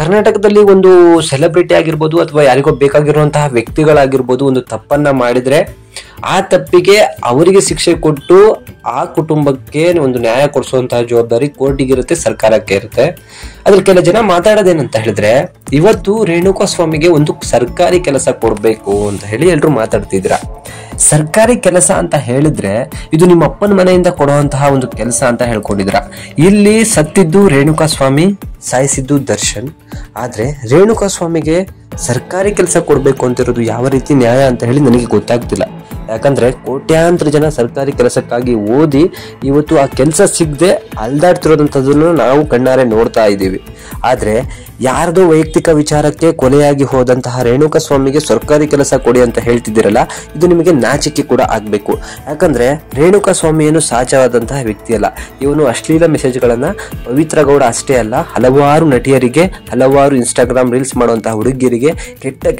ಕರ್ನಾಟಕದಲ್ಲಿ ಒಂದು ಸೆಲೆಬ್ರಿಟಿ ಆಗಿರ್ಬೋದು ಅಥವಾ ಯಾರಿಗೋ ಬೇಕಾಗಿರುವಂತಹ ವ್ಯಕ್ತಿಗಳಾಗಿರ್ಬೋದು ಒಂದು ತಪ್ಪನ್ನ ಮಾಡಿದ್ರೆ ಆ ತಪ್ಪಿಗೆ ಅವರಿಗೆ ಶಿಕ್ಷೆ ಕೊಟ್ಟು ಆ ಕುಟುಂಬಕ್ಕೆ ಒಂದು ನ್ಯಾಯ ಕೊಡಿಸುವಂತಹ ಜವಾಬ್ದಾರಿ ಕೋರ್ಟಿಗಿರುತ್ತೆ, ಸರ್ಕಾರಕ್ಕೆ ಇರುತ್ತೆ. ಅದ್ರಲ್ಲಿ ಕೆಲ ಜನ ಮಾತಾಡೋದೇನಂತ ಹೇಳಿದ್ರೆ, ಇವತ್ತು ರೇಣುಕಾ ಸ್ವಾಮಿಗೆ ಒಂದು ಸರ್ಕಾರಿ ಕೆಲಸ ಕೊಡ್ಬೇಕು ಅಂತ ಹೇಳಿ ಎಲ್ರು ಮಾತಾಡ್ತಿದ್ರ. ಸರ್ಕಾರಿ ಕೆಲಸ ಅಂತ ಹೇಳಿದ್ರೆ ಇದು ನಿಮ್ಮ ಅಪ್ಪನ ಮನೆಯಿಂದ ಕೊಡುವಂತಹ ಒಂದು ಕೆಲಸ ಅಂತ ಹೇಳ್ಕೊಂಡಿದ್ರ. ಇಲ್ಲಿ ಸತ್ತಿದ್ದು ರೇಣುಕಾ ಸ್ವಾಮಿ, ಸಾಯಿಸಿದ್ದು ದರ್ಶನ್. ಆದ್ರೆ ರೇಣುಕಾ ಸ್ವಾಮಿಗೆ ಸರ್ಕಾರಿ ಕೆಲಸ ಕೊಡ್ಬೇಕು ಅಂತಿರೋದು ಯಾವ ರೀತಿ ನ್ಯಾಯ ಅಂತ ಹೇಳಿ ನನಗೆ ಗೊತ್ತಾಗ್ತಿಲ್ಲ. ಯಾಕಂದ್ರೆ ಕೋಟ್ಯಾಂತರ ಜನ ಸರ್ಕಾರಿ ಕೆಲಸಕ್ಕಾಗಿ ಓದಿ ಇವತ್ತು ಆ ಕೆಲಸ ಸಿಗದೆ ಅಲ್ದಾಡ್ತಿರೋದಂಥದ್ದನ್ನು ನಾವು ಕಣ್ಣಾರೆ ನೋಡ್ತಾ ಇದ್ದೀವಿ. ಆದ್ರೆ ಯಾರ್ದೋ ವೈಯಕ್ತಿಕ ವಿಚಾರಕ್ಕೆ ಕೊಲೆಯಾಗಿ ಹೋದಂತಹ ರೇಣುಕಾ ಸ್ವಾಮಿಗೆ ಸರ್ಕಾರಿ ಕೆಲಸ ಕೊಡಿ ಅಂತ ಹೇಳ್ತಿದ್ದೀರಲ್ಲ, ಇದು ನಿಮಗೆ ನಾಚಿಕೆ ಕೂಡ ಆಗ್ಬೇಕು. ಯಾಕಂದ್ರೆ ರೇಣುಕಾ ಸ್ವಾಮಿ ಏನು ಸಹಜವಾದಂತಹ ವ್ಯಕ್ತಿ ಅಲ್ಲ. ಇವನು ಅಶ್ಲೀಲ ಮೆಸೇಜ್ಗಳನ್ನ ಪವಿತ್ರ ಗೌಡ ಅಷ್ಟೇ ಅಲ್ಲ, ಹಲವಾರು ನಟಿಯರಿಗೆ, ಹಲವಾರು ಇನ್ಸ್ಟಾಗ್ರಾಮ್ ರೀಲ್ಸ್ ಮಾಡುವಂತಹ ಹುಡುಗಿಯರಿಗೆ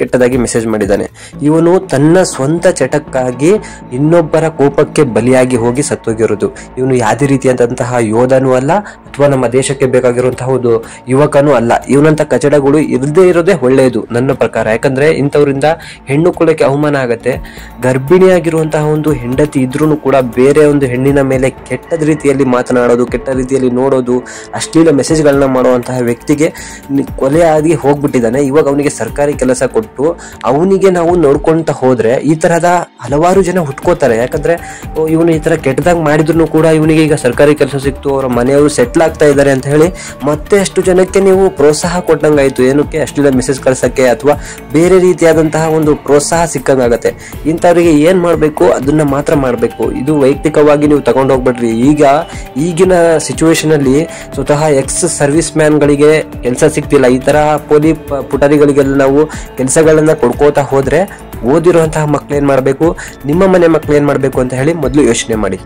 ಕೆಟ್ಟದಾಗಿ ಮೆಸೇಜ್ ಮಾಡಿದ್ದಾನೆ. ಇವನು ತನ್ನ ಸ್ವಂತ ಚಟಕ್ಕಾಗಿ ಇನ್ನೊಬ್ಬರ ಕೋಪಕ್ಕೆ ಬಲಿಯಾಗಿ ಹೋಗಿ ಸತ್ತೋಗಿರೋದು. ಇವನು ಯಾವುದೇ ರೀತಿಯಾದಂತಹ ಯೋಧನೂ ಅಲ್ಲ ಅಥವಾ ನಮ್ಮ ದೇಶಕ್ಕೆ ಬೇಕಾಗಿರುವಂತಹ ಒಂದು ಯುವಕನೂ ಅಲ್ಲ. ಇವನಂತ ಕಚಡಗಳು ಇರದೇ ಇರೋದೇ ಒಳ್ಳೆಯದು ನನ್ನ ಪ್ರಕಾರ. ಯಾಕಂದ್ರೆ ಇಂಥವ್ರಿಂದ ಹೆಣ್ಣು ಕುಲಕ್ಕೆ ಅವಮಾನ ಆಗತ್ತೆ. ಗರ್ಭಿಣಿಯಾಗಿರುವಂತಹ ಒಂದು ಹೆಂಡತಿ ಇದ್ರೂ ಕೂಡ ಬೇರೆ ಒಂದು ಹೆಣ್ಣಿನ ಮೇಲೆ ಕೆಟ್ಟದ ರೀತಿಯಲ್ಲಿ ಮಾತನಾಡೋದು, ಕೆಟ್ಟ ರೀತಿಯಲ್ಲಿ ನೋಡೋದು, ಅಶ್ಲೀಲ ಮೆಸೇಜ್ಗಳನ್ನ ಮಾಡುವಂತಹ ವ್ಯಕ್ತಿಗೆ ಕೊಲೆ ಆಗಿ ಹೋಗ್ಬಿಟ್ಟಿದ್ದಾನೆ. ಇವಾಗ ಅವನಿಗೆ ಸರ್ಕಾರಿ ಕೆಲಸ ಕೊಟ್ಟು ಅವನಿಗೆ ನಾವು ನೋಡ್ಕೊಂತ ಹೋದ್ರೆ ಈ ತರಹದ ಹಲವಾರು ಜನ ಹುಟ್ಕೋತಾರೆ. ಯಾಕಂದ್ರೆ ಇವನು ಈ ತರ ಕೆಟ್ಟದಾಗ ಮಾಡಿದ್ರು ಕೂಡ ಇವನಿಗೆ ಈಗ ಸರ್ಕಾರಿ ಕೆಲಸ ಸಿಕ್ತು, ಅವರ ಮನೆಯವರು ಸೆಟ್ಲ್ ಆಗ್ತಾ ಇದ್ದಾರೆ ಅಂತ ಹೇಳಿ ಮತ್ತೆ ಅಷ್ಟು ಜನಕ್ಕೆ ನೀವು ಪ್ರೋತ್ಸಾಹ ಕೊಟ್ಟಂಗಾಯ್ತು. ಏನಕ್ಕೆ? ಅಷ್ಟು ಮೆಸೇಜ್ ಕಳ್ಸಕ್ಕೆ ಅಥವಾ ಬೇರೆ ರೀತಿಯಾದಂತಹ ಒಂದು ಪ್ರೋತ್ಸಾಹ ಸಿಕ್ಕಂಗಾಗತ್ತೆ. ಇಂಥವ್ರಿಗೆ ಏನ್ ಮಾಡ್ಬೇಕು ಅದನ್ನ ಮಾತ್ರ ಮಾಡ್ಬೇಕು. ಇದು ವೈಯಕ್ತಿಕವಾಗಿ ನೀವು ತಗೊಂಡು ಹೋಗ್ಬಿಡ್ರಿ. ಈಗಿನ ಸಿಚುವೇಶನ್ ಅಲ್ಲಿ ಸ್ವತಃ ಎಕ್ಸ್ ಸರ್ವಿಸ್ ಮ್ಯಾನ್ ಗಳಿಗೆ ಕೆಲಸ ಸಿಗ್ತಿಲ್ಲ. ಈ ತರ ಪೊಲೀಸ್ ಪುಟರಿಗಳಿಗೆಲ್ಲ ನಾವು ಕೆಲಸಗಳನ್ನ ಕೊಡ್ಕೋತಾ ಹೋದ್ರೆ ಓದಿರುವಂತಹ ಮಕ್ಳು ಏನ್ ಮಾಡ್ಬೇಕು, ನಿಮ್ಮ ಮನೆ ಮಕ್ಳು ಏನ್ ಮಾಡ್ಬೇಕು ಅಂತ ಹೇಳಿ ಮೊದಲು ಯೋಚನೆ ಮಾಡಿ.